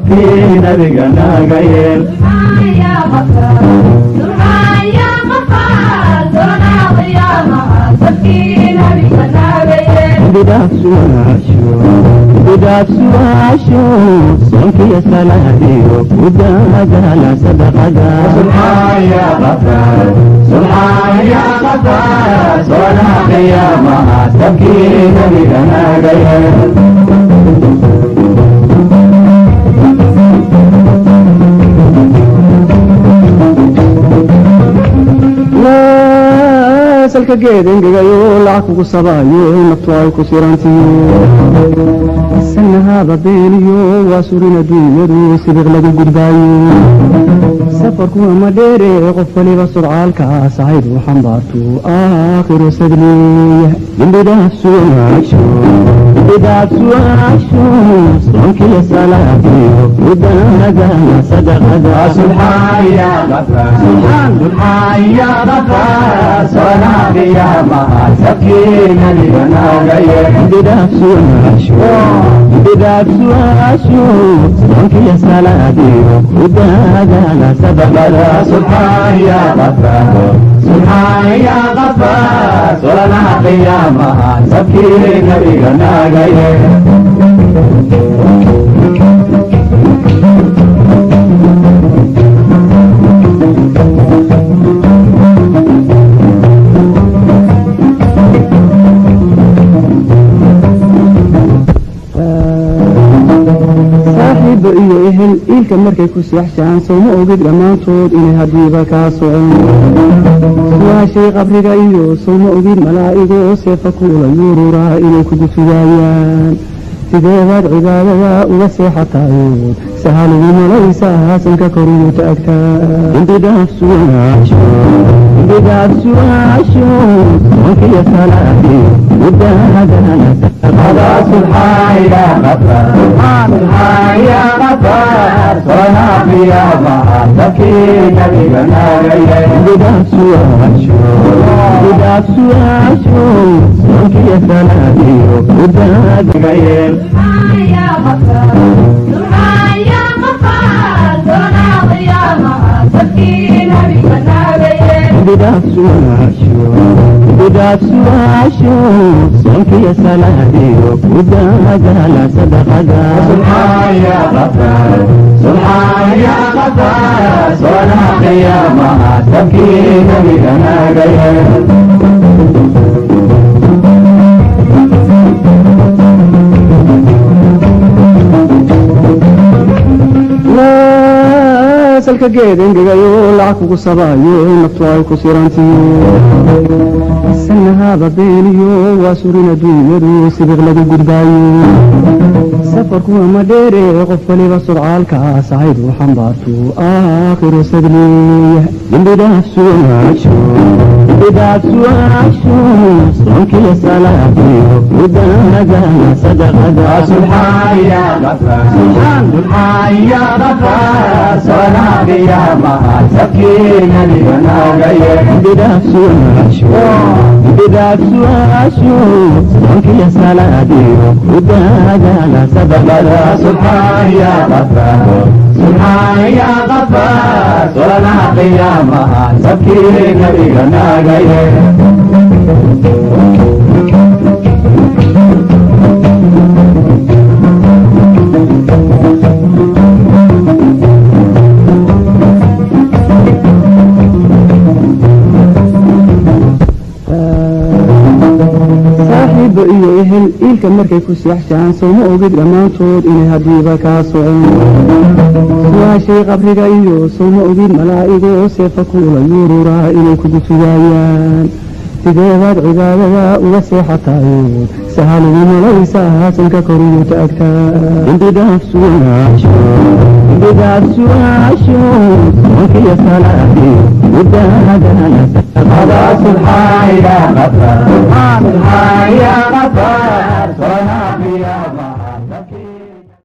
في نبينا غير يا غفار يا غفار دون ضياما سكينة بنا غير بدأت سواشو صنك يا سلاديو ودا صدقة سبحان يا غفار سبحان يا غفار صنع قيامة تبكي نبينا غير salka geed engegayo lacag kugu sabaayo naftu ay ku sirantiyo sanahaba beeniyo waa surin adduunyadu sibiq lagu gudbaayo safarku ama dheere qof waliba surcaalkaas ahayd u xambaartu aakhiru sadliya dembidaaf su'aasho soonkiya salaadiyo udaanagana sadaqada subxaan ya gafar subxaan ya gafar صنع قيامة سكينة لنا غير بدأت سواشو صنك يا سلادي ودانا سبقنا سبحان يا غفار سبحان يا غفار صنع قيامة سكينة لنا غير iyo ehel ilka markay ku seexshaan sawma ogid dhammaantood inay hadiiba kaa socon suwaashay qabriga iyo sawma ogid malaa'igoo seefa kuula yururaa inay kugu sugaayaan sideebaad cibaadada uga seexatayood sahal ugu malaysaa sanka koriyo taagtaa dembidaaf su'aasho soonkiya salaadi udaadana سبحان يا غفار سبحان يا غفار صنع قيامة سكينة لنا غير بدأت سواشو صنك يا سلادي وداد غير سبحان يا غفار سبحان يا غفار صنع قيامة سكينة لنا غير بدأت سواشو صنك يا سلادي ودانا صدقة سبحان يا غفار سبحان يا غفار صنع قيامة تبكي نبينا غير salka geed engegayo lacag kugu sabaayo naftu ay ku sirantiyo sanahaba beeniyo waa surin adduunyadu sibiq lagu gudbaayo safarku ama dheere qof waliba surcaalkaas ahayd u xambaartu aakhiru sadliya dembidaaf su'aasho soonkiya salaadiyo udaanagana sadaqada subxaan ya gafar subxaan ya gafar صنع قيامة سكينة لنا غير بدأت سواشو صنك يا سلادي ودانا سبقنا سبحان يا غفار سبحان يا غفار صنع قيامة سكينة لنا غير iyo ehel ilka markay ku seexshaan sawma ogid dhammaantood inay hadiiba kaa socon suwaashay qabriga iyo sawma ogid malaa'igoo seefa kuula yururaa inay kugu sugaayaan sideebaad cibaadada uga seexatayood sahal ugu malaysaa sanka koriyo taagtaa dembidaaf su'aasho soonkiya salaadi udaadana صدقة سبحان يا غفار سبحان يا غفار